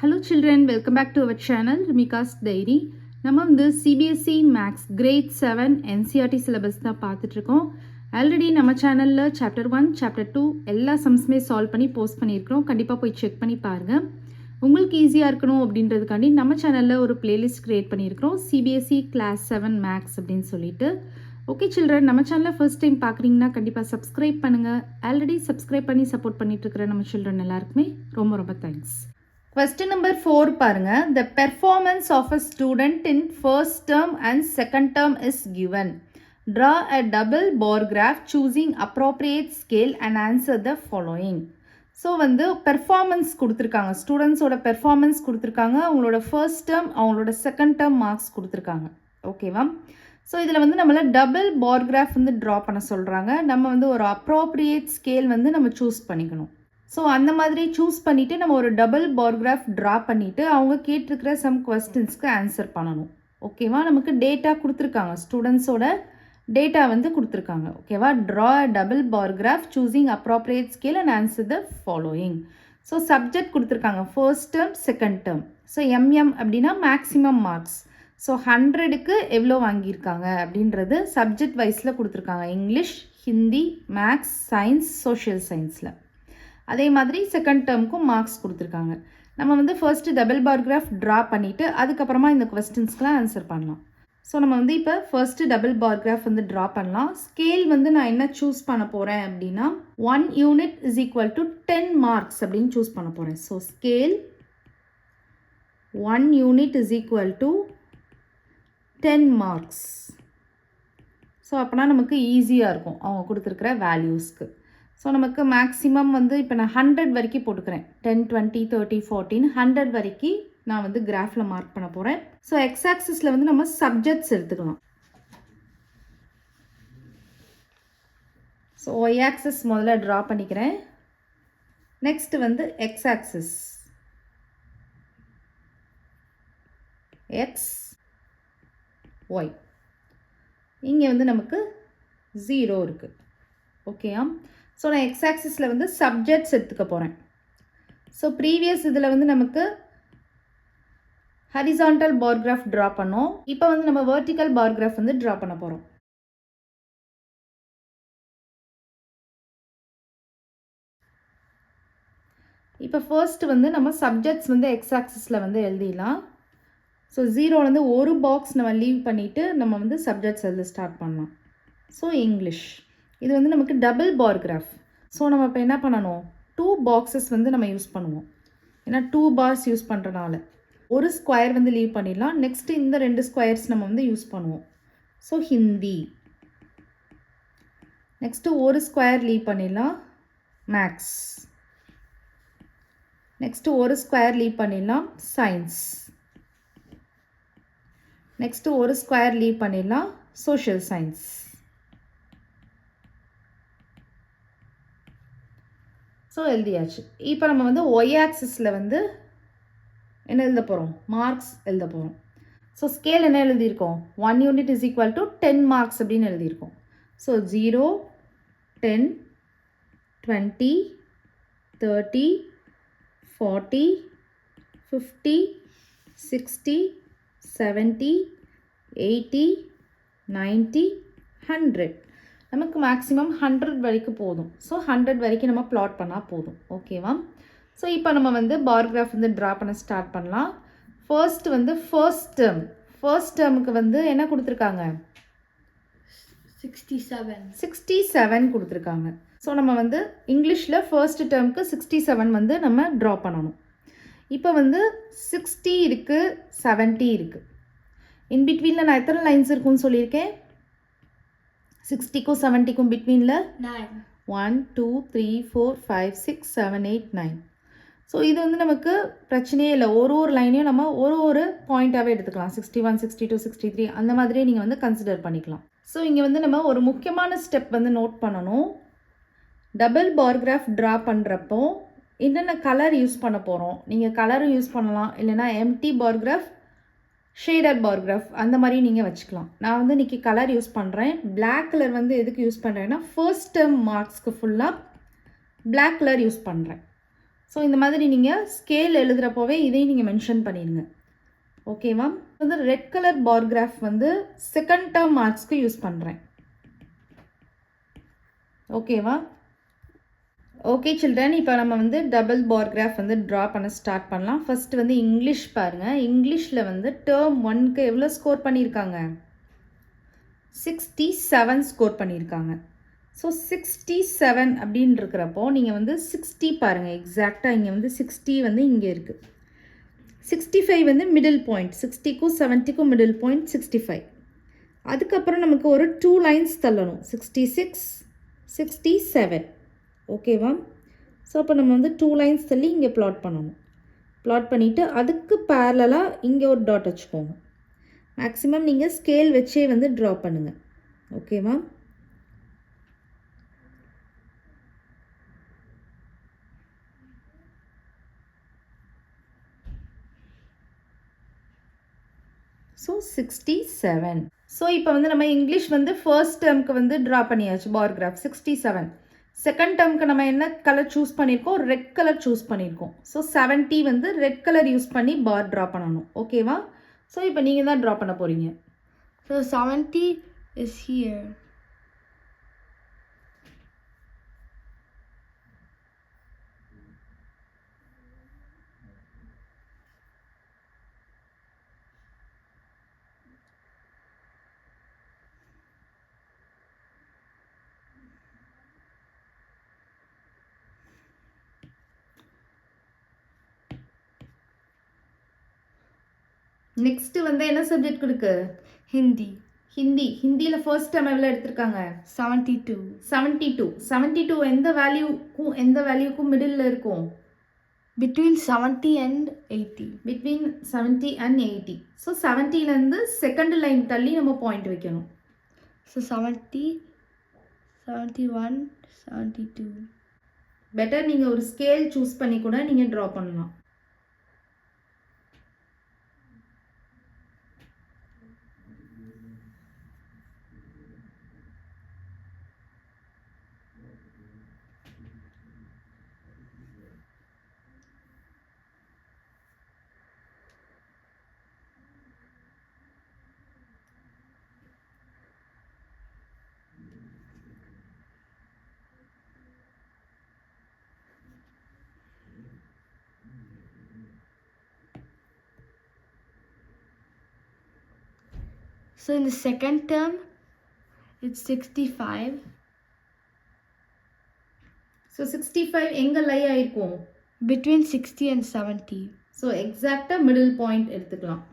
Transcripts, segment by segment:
Hello children, welcome back to our channel Rumika's Diary. நம்ம வந்து CBSE Maths Grade 7 NCERT syllabus தான் பார்த்துட்டு இருக்கோம். ஆல்ரெடி நம்ம சேனல்ல சாப்டர் 1, சாப்டர் 2 எல்லா சம்ஸ்மே சால்வ் பண்ணி போஸ்ட் பண்ணியிருக்கிறோம். கண்டிப்பாக போய் செக் பண்ணி பாருங்க. உங்களுக்கு ஈஸியாக இருக்கணும் அப்படின்றதுக்காண்டி நம்ம சேனலில் ஒரு பிளேலிஸ்ட் கிரியேட் பண்ணியிருக்கிறோம், CBSE Class 7 Maths அப்படின்னு சொல்லிட்டு. ஓகே சில்ட்ரன், நம்ம சேனலை ஃபர்ஸ்ட் டைம் பார்க்குறீங்கன்னா கண்டிப்பாக சப்ஸ்கிரைப் பண்ணுங்கள். ஆல்ரெடி சப்ஸ்கிரைப் பண்ணி சப்போர்ட் பண்ணிட்டு இருக்கிற நம்ம சில்ட்ரன் எல்லாருக்குமே ரொம்ப ரொம்ப தேங்க்ஸ். Question number 4 பாருங்க. The performance of a student in first term and second term is given. Draw a double bar graph choosing appropriate scale and answer the following. So வந்து performance கொடுத்துருக்காங்க, ஸ்டூடெண்ட்ஸோட performance கொடுத்துருக்காங்க, அவங்களோட first term அவங்களோட second term marks கொடுத்துருக்காங்க. ஓகேவா? So இதில் வந்து நம்மளை டபுள் பார் கிராஃப் வந்து ட்ரா பண்ண சொல்கிறாங்க. நம்ம வந்து ஒரு அப்ரோப்ரியேட் ஸ்கேல் வந்து நம்ம சூஸ் பண்ணிக்கணும். ஸோ அந்த மாதிரி சூஸ் பண்ணிவிட்டு நம்ம ஒரு டபுள் பார் கிராஃப் ட்ரா பண்ணிவிட்டு அவங்க கேட்டிருக்கிற சம் கொஸ்டின்ஸ்க்கு ஆன்சர் பண்ணணும். ஓகேவா? நமக்கு டேட்டா கொடுத்துருக்காங்க, ஸ்டூடெண்ட்ஸோட டேட்டா வந்து கொடுத்துருக்காங்க. ஓகேவா? Draw double bar graph choosing appropriate scale and answer the following. So subject கொடுத்துருக்காங்க, first term second term. So MM அப்படின்னா மேக்ஸிமம் மார்க்ஸ். ஸோ 100க்கு எவ்வளோ வாங்கியிருக்காங்க அப்படின்றது சப்ஜெக்ட் வைஸில் கொடுத்துருக்காங்க, English, Hindi, maths, science, social சயின்ஸில். அதே மாதிரி செகண்ட் டேர்முக்கும் மார்க்ஸ் கொடுத்துருக்காங்க. நம்ம வந்து first double bar graph draw பண்ணிவிட்டு அதுக்கப்புறமா இந்த கொஸ்டின்ஸ்க்கெலாம் ஆன்சர் பண்ணலாம். ஸோ நம்ம வந்து இப்போ ஃபர்ஸ்ட்டு டபுள் பார் கிராஃப் வந்து ட்ரா பண்ணலாம். ஸ்கேல் வந்து நான் என்ன சூஸ் பண்ண போகிறேன் அப்படின்னா 1 unit is equal to 10 marks அப்படின்னு சூஸ் பண்ண போகிறேன். So scale 1 unit is equal to 10 marks. So அப்போனா நமக்கு ஈஸியாக இருக்கும் அவங்க கொடுத்துருக்குற வேல்யூஸ்க்கு. ஸோ நமக்கு மேக்ஸிமம் வந்து இப்போ நான் 100 வரைக்கும் போட்டுக்கிறேன். 10, 20, 30, 14, 100 வரைக்கும் நான் வந்து கிராஃபில் மார்க் பண்ண போகிறேன். ஸோ எக்ஸ் ஆக்சிஸில் வந்து நம்ம சப்ஜெக்ட்ஸ் எடுத்துக்கலாம். ஸோ ஒய் ஆக்சிஸ் முதல்ல ட்ரா பண்ணிக்கிறேன். நெக்ஸ்ட் வந்து எக்ஸ் ஆக்சிஸ், எக்ஸ் ஒய். இங்கே வந்து நமக்கு 0 இருக்குது. ஓகேயா? ஸோ நான் எக்ஸ் ஆக்சிஸில் வந்து சப்ஜெக்ட்ஸ் எடுத்துக்க போகிறேன். ஸோ ப்ரீவியஸ் இதில் வந்து நமக்கு ஹரிசாண்டல் பார் கிராஃப் ட்ரா பண்ணோம். இப்போ வந்து நம்ம வெர்டிக்கல் பார் கிராஃப் வந்து ட்ரா பண்ண போகிறோம். இப்போ ஃபர்ஸ்ட் வந்து நம்ம சப்ஜெக்ட்ஸ் வந்து எக்ஸ் ஆக்சிஸில் வந்து எழுதிடலாம். ஸோ 0 வந்து ஒரு பாக்ஸ் நம்ம லீவ் பண்ணிவிட்டு நம்ம வந்து சப்ஜெக்ட்ஸ் எழுத ஸ்டார்ட் பண்ணலாம். ஸோ இங்கிலீஷ் இது வந்து நமக்கு டபுள் பார் கிராஃப். ஸோ நம்ம இப்போ என்ன பண்ணணும், 2 பாக்ஸஸ் வந்து நம்ம யூஸ் பண்ணுவோம். ஏன்னா 2 பார்ஸ் யூஸ் பண்ணுறனால ஒரு ஸ்கொயர் வந்து லீவ் பண்ணிடலாம். நெக்ஸ்ட்டு இந்த 2 ஸ்கொயர்ஸ் நம்ம வந்து யூஸ் பண்ணுவோம். ஸோ ஹிந்தி. நெக்ஸ்ட்டு ஒரு ஸ்கொயர் லீவ் பண்ணிடலாம், மேக்ஸ். நெக்ஸ்ட்டு ஒரு ஸ்கொயர் லீவ் பண்ணிடலாம், சயின்ஸ். நெக்ஸ்ட்டு ஒரு ஸ்கொயர் லீவ் பண்ணிடலாம், சோஷியல் சயின்ஸ். ஸோ எழுதியாச்சு. இப்போ நம்ம வந்து ஒய் ஆக்சிஸில் வந்து என்ன எழுத போகிறோம், மார்க்ஸ் எழுத போகிறோம். ஸோ ஸ்கேல் என்ன எழுதியிருக்கோம், 1 unit is equal to 10 marks அப்படின்னு எழுதியிருக்கோம். ஸோ 0, 10, 20, 30, 40, 50, 60, 70, 80, 90, 100. நமக்கு மேக்ஸிமம் 100 வரைக்கும் போதும். ஸோ 100 வரைக்கும் நம்ம ப்ளாட் பண்ணால் போதும். ஓகேவா? ஸோ இப்போ நம்ம வந்து பார் கிராஃப் வந்து ட்ரா பண்ண ஸ்டார்ட் பண்ணலாம். ஃபர்ஸ்ட் வந்து ஃபர்ஸ்ட் டேர்முக்கு வந்து என்ன கொடுத்துருக்காங்க, 67 கொடுத்துருக்காங்க. ஸோ நம்ம வந்து இங்கிலீஷில் ஃபர்ஸ்ட் டேர்முக்கு 67 வந்து நம்ம ட்ரா பண்ணணும். இப்போ வந்து 60 இருக்குது, 70 இருக்குது. இன்பிட்வீனில் நான் எத்தனை லைன்ஸ் இருக்குன்னு சொல்லியிருக்கேன், 60க்கும் 70க்கும் பிட்வீனில் 1, 2, 3, 4, 5, 6, 7, 8, 9. ஸோ இது வந்து நமக்கு பிரச்சனையே இல்லை. ஒரு லைனையும் நம்ம ஒரு பாயிண்ட்டாகவே எடுத்துக்கலாம். 61, 62, 63 அந்த மாதிரியே நீங்கள் வந்து கன்சிடர் பண்ணிக்கலாம். ஸோ இங்கே வந்து நம்ம ஒரு முக்கியமான ஸ்டெப் வந்து நோட் பண்ணணும். டபுள் பார் கிராஃப் ட்ரா பண்ணுறப்போ என்னென்ன கலர் யூஸ் பண்ண போகிறோம், நீங்கள் கலரும் யூஸ் பண்ணலாம், இல்லைனா empty bar graph, shaded bar graph அந்த மாதிரி நீங்கள் வச்சுக்கலாம். நான் வந்து இன்றைக்கி கலர் யூஸ் பண்ணுறேன். பிளாக் கலர் வந்து எதுக்கு யூஸ் பண்ணுறேன்னா ஃபர்ஸ்ட் டேர்ம் மார்க்ஸ்க்கு ஃபுல்லாக பிளாக் கலர் யூஸ் பண்ணுறேன். ஸோ இந்த மாதிரி நீங்கள் ஸ்கேல் எழுதுகிறப்போவே இதையும் நீங்கள் மென்ஷன் பண்ணிடுங்க. ஓகேவா? வந்து ரெட் கலர் பார் கிராஃப் வந்து செகண்ட் டேர்ம் மார்க்ஸ்க்கு யூஸ் பண்ணுறேன். ஓகேவா? ஓகே சில்ட்ரன், இப்போ நம்ம வந்து டபுள் பார் கிராஃப் வந்து ட்ரா பண்ண ஸ்டார்ட் பண்ணலாம். ஃபஸ்ட்டு வந்து இங்கிலீஷ் பாருங்கள். இங்கிலீஷில் வந்து டேர்ம் 1க்கு எவ்வளோ ஸ்கோர் பண்ணியிருக்காங்க? 67 ஸ்கோர் பண்ணியிருக்காங்க. ஸோ 67 அப்படின்னு இருக்கிறப்போ நீங்கள் வந்து 60 பாருங்கள். எக்ஸாக்டாக இங்கே வந்து 60 வந்து இங்கே இருக்குது. 65 வந்து மிடில் பாயிண்ட். 60க்கும் 70க்கும் மிடில் பாயிண்ட் 65. அதுக்கப்புறம் நமக்கு ஒரு 2 லைன்ஸ் தள்ளணும். 66, 67. ஓகேவா? ஸோ அப்போ நம்ம வந்து 2 லைன்ஸ் தள்ளி இங்கே ப்ளாட் பண்ணணும். ப்ளாட் பண்ணிவிட்டு அதுக்கு பேரலாக இங்கே ஒரு டாட் வச்சுக்கோங்க. மேக்ஸிமம் நீங்கள் ஸ்கேல் வச்சே வந்து ட்ரா பண்ணுங்கள். ஓகேவா? ஸோ 67. ஸோ இப்போ வந்து நம்ம இங்கிலீஷ் வந்து ஃபர்ஸ்ட் டேர்முக்கு வந்து ட்ரா பண்ணியாச்சு பார் கிராஃப் 67. செகண்ட் டேர்முக்கு நம்ம என்ன கலர் சூஸ் பண்ணியிருக்கோம்? ரெட் கலர் சூஸ் பண்ணியிருக்கோம். ஸோ 70 வந்து ரெட் கலர் யூஸ் பண்ணி பார் ட்ரா பண்ணணும். ஓகேவா? ஸோ இப்போ நீங்கள் தான் ட்ரா பண்ண போகிறீங்க. So 70 is here. நெக்ஸ்ட்டு வந்து என்ன சப்ஜெக்ட் கொடுக்கு? Hindi. ஹிந்தியில் ஃபர்ஸ்ட் டைம் எவ்வளோ எடுத்திருக்காங்க? 72. 72 எந்த வேல்யூக்கும் மிடில் இருக்கும்? Between 70 and 80. Between 70 and 80. So 70லேருந்து செகண்ட் லைன் தள்ளி நம்ம பாயிண்ட் வைக்கணும். So 70, 71, 72. பெட்டர் நீங்கள் ஒரு ஸ்கேல் சூஸ் பண்ணி கூட நீங்கள் ட்ரா பண்ணலாம். So in the second term, it's 65. So 65 எங்கே லை ஆயிருக்கும்? Between 60 and 70. ஸோ எக்ஸாக்டாக மிடில் பாயிண்ட் எடுத்துக்கலாம்.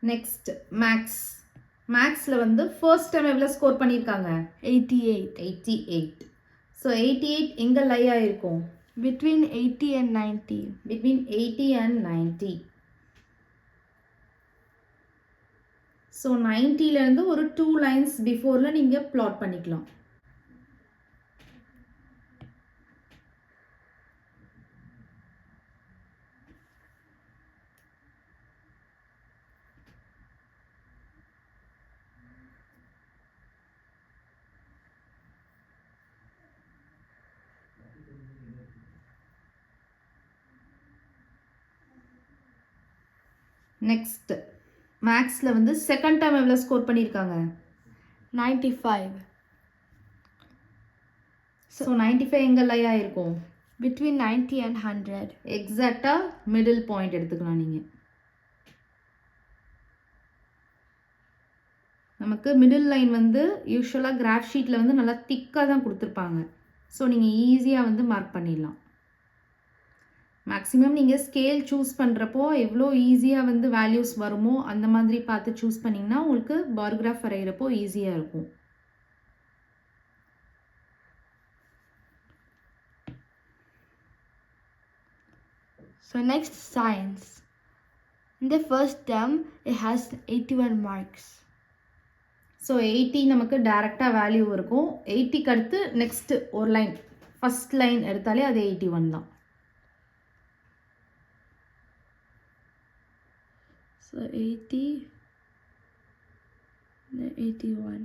நெக்ஸ்ட் மேக்ஸில் வந்து ஃபர்ஸ்ட் டைம் எவ்வளோ ஸ்கோர் பண்ணியிருக்காங்க? 88. ஸோ 88 எங்கே லை ஆயிருக்கும்? Between 80 and 90. Between 80 and 90. So 90லேருந்து ஒரு 2 லைன்ஸ் பிஃபோரில் நீங்கள் ப்ளாட் பண்ணிக்கலாம். நெக்ஸ்ட் மேக்ஸில் வந்து செகண்ட் டைம் எவ்வளோ ஸ்கோர் பண்ணியிருக்காங்க? 95. ஸோ 95 எங்கே லை ஆயிருக்கும்? Between 90 and 100. எக்ஸாக்டாக மிடில் பாயிண்ட் எடுத்துக்கலாம் நீங்கள். நமக்கு மிடில் லைன் வந்து யூஸ்வலாக கிராஃப் ஷீட்டில் வந்து நல்லா திக்காக தான் கொடுத்துருப்பாங்க. ஸோ நீங்கள் ஈஸியாக வந்து மார்க் பண்ணிடலாம். மேக்ஸிமம் நீங்கள் ஸ்கேல் சூஸ் பண்ணுறப்போ எவ்வளோ ஈஸியாக வந்து வேல்யூஸ் வருமோ அந்த மாதிரி பார்த்து சூஸ் பண்ணிங்கன்னா உங்களுக்கு பார் கிராஃப் வரைகிறப்போ ஈஸியாக இருக்கும். So next, science. In the first term, it has 81 marks. So 80 நமக்கு டைரெக்டாக வேல்யூ இருக்கும். 80க்கு அடுத்து நெக்ஸ்ட்டு ஒரு லைன் ஃபஸ்ட் லைன் எடுத்தாலே அது 81 தான். So 80, then 81.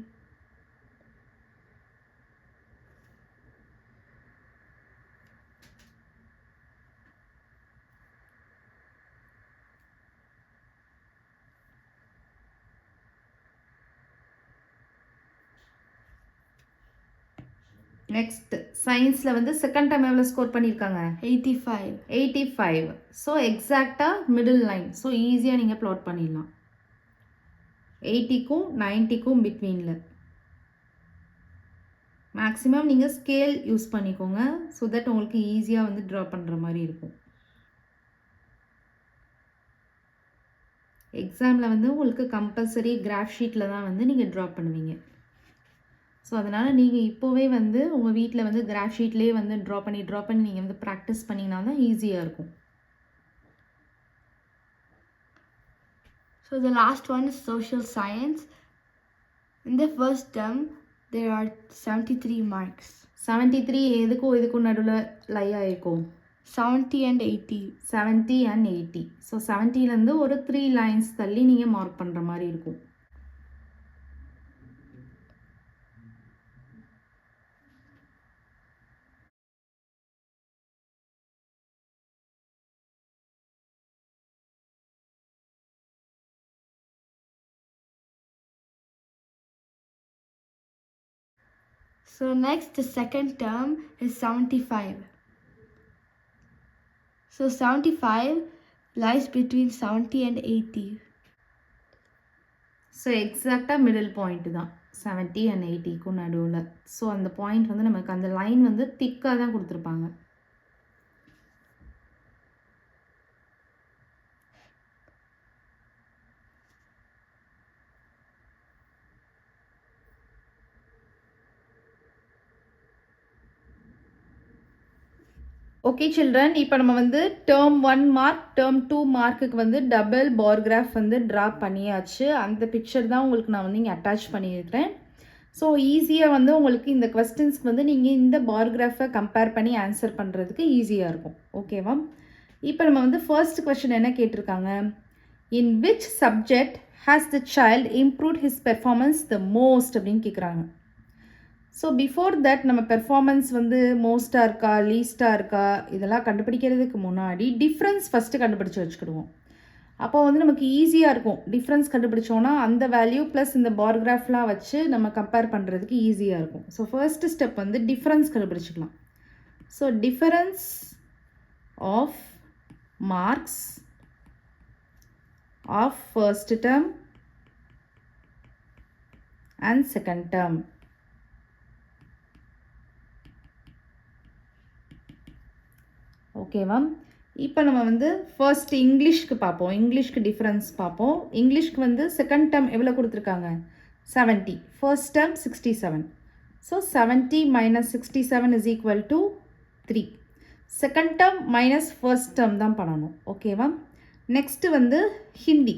நெக்ஸ்ட் சயின்ஸில் வந்து செகண்ட் டைம் எவ்வளோ ஸ்கோர் பண்ணியிருக்காங்க? 85. 85. ஸோ எக்ஸாக்டாக மிடில் லைன். ஸோ ஈஸியாக நீங்கள் ப்ளாட் பண்ணிடலாம். 80க்கும் 90க்கும் பிட்வீனில். மேக்ஸிமம் நீங்கள் ஸ்கேல் யூஸ் பண்ணிக்கோங்க. ஸோ தட் உங்களுக்கு ஈஸியாக வந்து ட்ரா பண்ணுற மாதிரி இருக்கும். எக்ஸாமில் வந்து உங்களுக்கு கம்பல்சரி கிராஃப் ஷீட்டில் தான் வந்து நீங்கள் ட்ரா பண்ணுவீங்க. ஸோ அதனால் நீங்கள் இப்போவே வந்து உங்கள் வீட்டில் வந்து கிராஃப் ஷீட்லேயே வந்து ட்ரா பண்ணி நீங்கள் வந்து ப்ராக்டிஸ் பண்ணிங்கன்னா தான் ஈஸியாக இருக்கும். So the last one is social science. In the first term, there are 73 marks. 73 எதுக்கும் நடுவில் லையாக இருக்கும்? 70 and 80. 70 and 80. ஸோ 70லேருந்து ஒரு 3 லைன்ஸ் தள்ளி நீங்கள் மார்க் பண்ணுற மாதிரி இருக்கும். So next, the second term is 75. So 75 lies between 70 and 80. So எக்ஸாக்டாக மிடில் பாயிண்ட்டு தான் 70 and 80க்கும் நடுவில். ஸோ அந்த பாயிண்ட் வந்து நமக்கு அந்த லைன் வந்து திக்காக தான் கொடுத்துருப்பாங்க. ஓகே சில்ட்ரன், இப்போ நம்ம வந்து டேர்ம் 1 மார்க் டேர்ம் 2 மார்க்குக்கு வந்து டபுள் பார் கிராஃப் வந்து ட்ரா பண்ணியாச்சு. அந்த பிக்சர் தான் உங்களுக்கு நான் வந்து இங்கே அட்டாச் பண்ணியிருக்கிறேன். ஸோ ஈஸியாக வந்து உங்களுக்கு இந்த கொஸ்டின்ஸ்க்கு வந்து நீங்கள் இந்த பார் கிராஃபை கம்பேர் பண்ணி ஆன்சர் பண்ணுறதுக்கு ஈஸியாக இருக்கும். ஓகேவா? இப்போ நம்ம வந்து ஃபர்ஸ்ட் கொஸ்டின் என்ன கேட்டிருக்காங்க? இன் which subject has the child improved his performance the most அப்படின்னு கேட்குறாங்க. ஸோ பிஃபோர் தட் நம்ம பெர்ஃபார்மன்ஸ் வந்து மோஸ்ட்டாக இருக்கா லீஸ்ட்டாக இருக்கா இதெல்லாம் கண்டுபிடிக்கிறதுக்கு முன்னாடி டிஃப்ரென்ஸ் ஃபஸ்ட்டு கண்டுபிடிச்சி வச்சுக்கிடுவோம். அப்போ வந்து நமக்கு ஈஸியாக இருக்கும். டிஃப்ரென்ஸ் கண்டுபிடிச்சோன்னா அந்த வேல்யூ ப்ளஸ் இந்த பார்கிராஃப்லாம் வச்சு நம்ம கம்பேர் பண்ணுறதுக்கு ஈஸியாக இருக்கும். ஸோ ஃபர்ஸ்ட் ஸ்டெப் வந்து டிஃப்ரென்ஸ் கண்டுபிடிச்சிக்கலாம். So difference of marks of first term and second term. ஓகேவா? இப்போ நம்ம வந்து ஃபர்ஸ்ட் இங்கிலீஷ்க்கு பார்ப்போம். இங்கிலீஷ்க்கு டிஃப்ரென்ஸ் பார்ப்போம். இங்கிலீஷ்க்கு வந்து செகண்ட் டேர்ம் எவ்வளோ கொடுத்துருக்காங்க? 70. First term 67. So 70 - 67 is equal to 3. Second term minus first term தான் பண்ணணும். ஓகேவா? நெக்ஸ்ட்டு வந்து ஹிந்தி.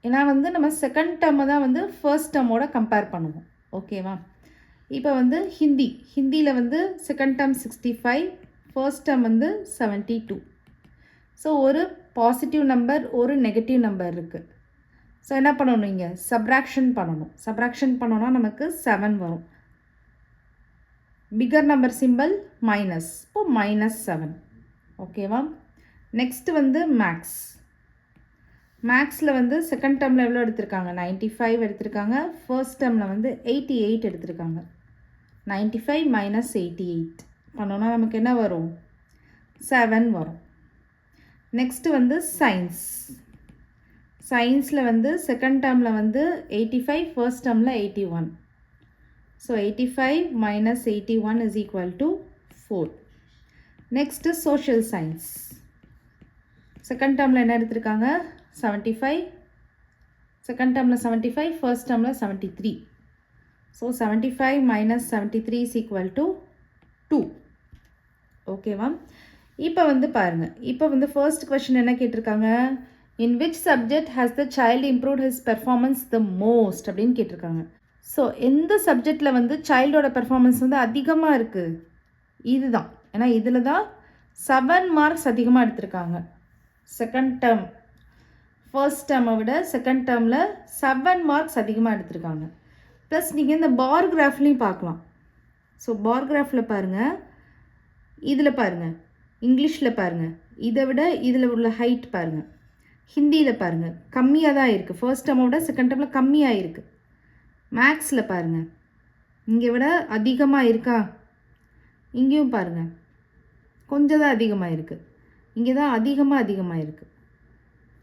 ஏன்னா வந்து நம்ம செகண்ட் டேர்மை தான் வந்து ஃபர்ஸ்ட் டேர்மோட கம்பேர் பண்ணுவோம். ஓகேவா? இப்போ வந்து ஹிந்தியில் வந்து செகண்ட் டேர்ம் 65, ஃபர்ஸ்ட் டேர்ம் வந்து 72. ஸோ ஒரு பாசிட்டிவ் நம்பர் ஒரு நெகட்டிவ் நம்பர் இருக்குது. ஸோ என்ன பண்ணணும்? இங்கே சப்ராக்ஷன் பண்ணணும். சப்ராக்ஷன் பண்ணோன்னா நமக்கு 7 வரும். பிகர் நம்பர் சிம்பிள் மைனஸ், இப்போ -7. ஓகேவா? நெக்ஸ்ட்டு வந்து மேக்ஸ். மேக்ஸில் வந்து செகண்ட் டேர்மில் எவ்வளோ எடுத்திருக்காங்க? 95 எடுத்திருக்காங்க. ஃபர்ஸ்ட் டேர்மில் வந்து 88 எடுத்திருக்காங்க. 95 - 88 பண்ணோன்னா நமக்கு என்ன வரும்? 7 வரும். நெக்ஸ்ட்டு வந்து சயின்ஸ். சயின்ஸில் வந்து செகண்ட் டேர்மில் வந்து 85, ஃபர்ஸ்ட் டேர்மில் 81. So 85 - 81 is equal to 4. Next social science. Second டேர்மில் என்ன எடுத்திருக்காங்க? 75, செகண்ட் டேர்மில் 75, ஃபர்ஸ்ட் டேர்மில் 73. So 75 - 73 is equal to 2. ஓகேவா? இப்போ வந்து பாருங்கள், இப்போ வந்து ஃபர்ஸ்ட் கொஷின் என்ன கேட்டிருக்காங்க, இன் which subject has the child improved his performance the most அப்படின்னு கேட்டிருக்காங்க. ஸோ எந்த சப்ஜெக்டில் வந்து சைல்டோட பெர்ஃபார்மன்ஸ் வந்து அதிகமாக இருக்குது, இதுதான். ஏன்னா இதில் தான் 7 மார்க்ஸ் அதிகமாக எடுத்திருக்காங்க. செகண்ட் டேர்ம் ஃபர்ஸ்ட் டேர்மை விட செகண்ட் டேர்மில் 7 மார்க்ஸ் அதிகமாக எடுத்திருக்காங்க. ப்ளஸ் நீங்கள் இந்த பார் கிராஃப்லேயும் பார்க்கலாம். ஸோ பார் கிராஃபில் பாருங்கள், இதில் பாருங்கள், இங்கிலீஷில் பாருங்கள், இதை விட இதில் உள்ள ஹைட் பாருங்கள், ஹிந்தியில் பாருங்கள் கம்மியாக தான் இருக்குது. ஃபர்ஸ்ட் டேர்மை விட செகண்ட் டேர்மில் கம்மியாக இருக்குது. மேக்ஸில் பாருங்கள், இங்கே விட அதிகமாக இருக்கா, இங்கேயும் பாருங்கள் கொஞ்சம் தான் அதிகமாக இருக்குது, இங்கே தான் அதிகமாக இருக்குது.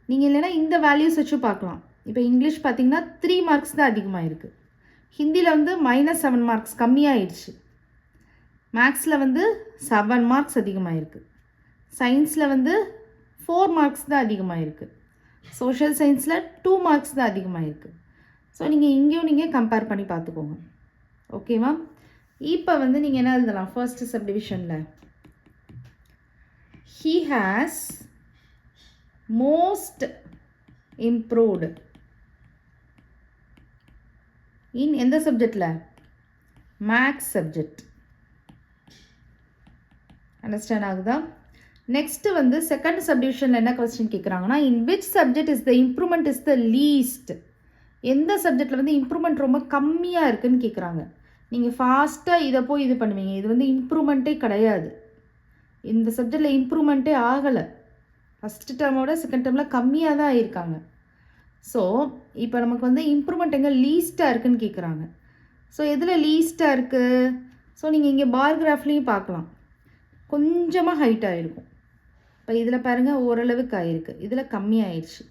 நீங்கள் இல்லைனா இந்த வேல்யூஸ் வச்சு பார்க்கலாம். இப்போ இங்கிலீஷ் பார்த்திங்கன்னா 3 மார்க்ஸ் தான் அதிகமாக இருக்குது. ஹிந்தியில் வந்து -7 மார்க்ஸ் கம்மியாகிடுச்சு. மேக்ஸில் வந்து 7 மார்க்ஸ் அதிகமாக இருக்குது. சயின்ஸில் வந்து 4 மார்க்ஸ் தான் அதிகமாக இருக்குது. சோஷியல் சயின்ஸில் 2 மார்க்ஸ் தான் அதிகமாக இருக்குது. ஸோ நீங்கள் இங்கேயும் நீங்கள் கம்பேர் பண்ணி பார்த்துக்கோங்க. ஓகேவா? இப்போ வந்து நீங்கள் என்ன எழுதலாம், ஃபர்ஸ்ட் சப்டிவிஷனில் he has most improved in எந்த சப்ஜெக்டில், மேக்ஸ் சப்ஜெக்ட். அண்டர்ஸ்டாண்ட் ஆகுதா? நெக்ஸ்ட்டு வந்து செகண்ட் சப்டிவிஷனில் என்ன கொஸ்டின் கேட்குறாங்கன்னா, in which subject is the improvement is the least, எந்த சப்ஜெக்டில் வந்து இம்ப்ரூவ்மெண்ட் ரொம்ப கம்மியாக இருக்குதுன்னு கேட்குறாங்க. நீங்கள் ஃபாஸ்ட்டாக இதை போய் இது பண்ணுவீங்க, இது வந்து இம்ப்ரூவ்மெண்ட்டே கிடையாது. இந்த சப்ஜெக்டில் இம்ப்ரூவ்மெண்ட்டே ஆகலை. ஃபஸ்ட்டு டேர்மோட செகண்ட் டேர்மில் கம்மியாக தான் ஆகியிருக்காங்க. ஸோ இப்போ நமக்கு வந்து இம்ப்ரூவ்மெண்ட் எங்கே லீஸ்ட்டாக இருக்குதுன்னு கேட்குறாங்க. ஸோ எதில் லீஸ்ட்டாக இருக்குது, ஸோ நீங்கள் இங்கே பார் கிராஃப்லேயும் பார்க்கலாம், கொஞ்சமாக ஹைட் ஆகிருக்கும். இப்போ இதில் பாருங்கள் ஓரளவுக்கு ஆகிருக்கு, இதில் கம்மியாகிடுச்சு,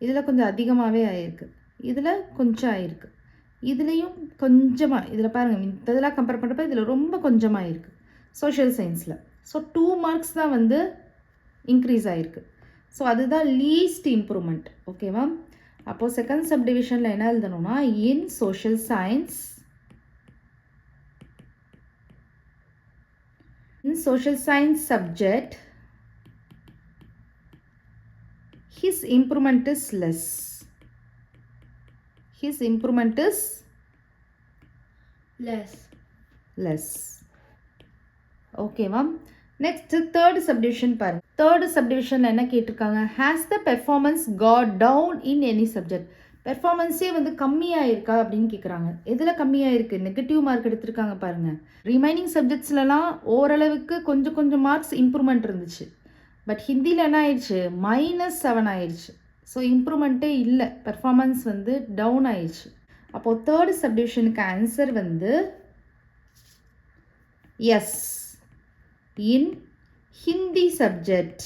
இதில் கொஞ்சம் அதிகமாகவே ஆகிருக்கு, இதில் கொஞ்சம் ஆகிருக்கு, இதுலேயும் கொஞ்சமாக, இதில் பாருங்கள் இதெல்லாம் கம்பேர் பண்ணுறப்ப இதில் ரொம்ப கொஞ்சமாக இருக்குது சோஷியல் சயின்ஸில். ஸோ 2 மார்க்ஸ் தான் வந்து இன்க்ரீஸ் ஆகிருக்கு. ஸோ அதுதான் லீஸ்ட் இம்ப்ரூவ்மெண்ட். ஓகேவா? அப்போது செகண்ட் சப்டிவிஷனில் என்ன எழுதணும்னா, in social science, in social science subject his improvement is less. His improvement is less. ஓகேவா? நெக்ஸ்ட் தேர்ட் சப்டிவிஷன் பாருங்க. தேர்ட் சப்டிவிஷனில் என்ன கேட்டிருக்காங்க, has the performance got down in any subject, பெர்ஃபார்மன்ஸே வந்து கம்மியாக இருக்கா அப்படின்னு கேட்குறாங்க. எதில் கம்மியாக இருக்குது, நெகட்டிவ் மார்க் எடுத்திருக்காங்க பாருங்கள். ரிமைனிங் சப்ஜெக்ட்ஸ்லலாம் ஓரளவுக்கு கொஞ்சம் மார்க்ஸ் இம்ப்ரூவ்மெண்ட் இருந்துச்சு. பட் ஹிந்தியில் என்ன ஆயிடுச்சு, -7 ஆயிடுச்சு. ஸோ இம்ப்ரூவ்மெண்ட்டே இல்லை, பெர்ஃபார்மன்ஸ் வந்து டவுன் ஆயிடுச்சு. அப்போது தேர்ட் சப்டிவிஷனுக்கு ஆன்சர் வந்து yes, in Hindi subject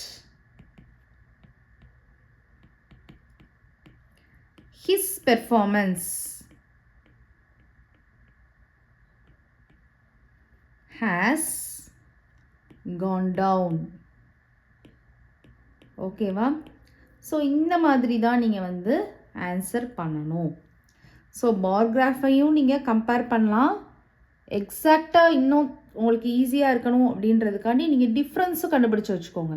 his performance has gone down. ஓகேவா? ஸோ இந்த மாதிரி தான் நீங்கள் வந்து ஆன்சர் பண்ணணும். ஸோ பார் கிராஃபையும் நீங்கள் கம்பேர் பண்ணலாம். எக்ஸாக்டாக இன்னும் உங்களுக்கு ஈஸியாக இருக்கணும் அப்படின்றதுக்காண்டி நீங்கள் டிஃப்ரென்ஸும் கண்டுபிடிச்சி வச்சுக்கோங்க.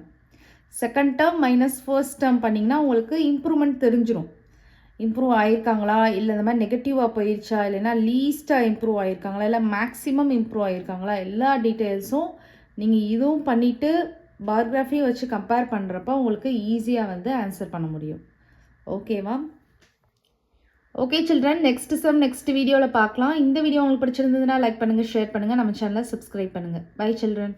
Second term minus first term பண்ணிங்கன்னா உங்களுக்கு இம்ப்ரூவ்மெண்ட் தெரிஞ்சிடும். இம்ப்ரூவ் ஆகிருக்காங்களா, இல்லை இந்த மாதிரி நெகட்டிவாக போயிடுச்சா, இல்லைன்னா லீஸ்ட்டாக இம்ப்ரூவ் ஆகிருக்காங்களா, இல்லை மேக்ஸிமம் இம்ப்ரூவ் ஆகிருக்காங்களா, எல்லா டீட்டெயில்ஸும் நீங்கள் இதுவும் பண்ணிவிட்டு பார்கிராஃபியும் வச்சு கம்பேர் பண்ணுறப்ப உங்களுக்கு ஈஸியாக வந்து ஆன்சர் பண்ண முடியும். ஓகேவா? Okay children, next sum next வீடியோவில் பார்க்கலாம். இந்த வீடியோ உங்களுக்கு பிடிச்சிருந்ததுன்னா லைக் பண்ணுங்கள், ஷேர் பண்ணுங்கள், நம்ம சேனலை சப்ஸ்கிரைப் பண்ணுங்கள். Bye children.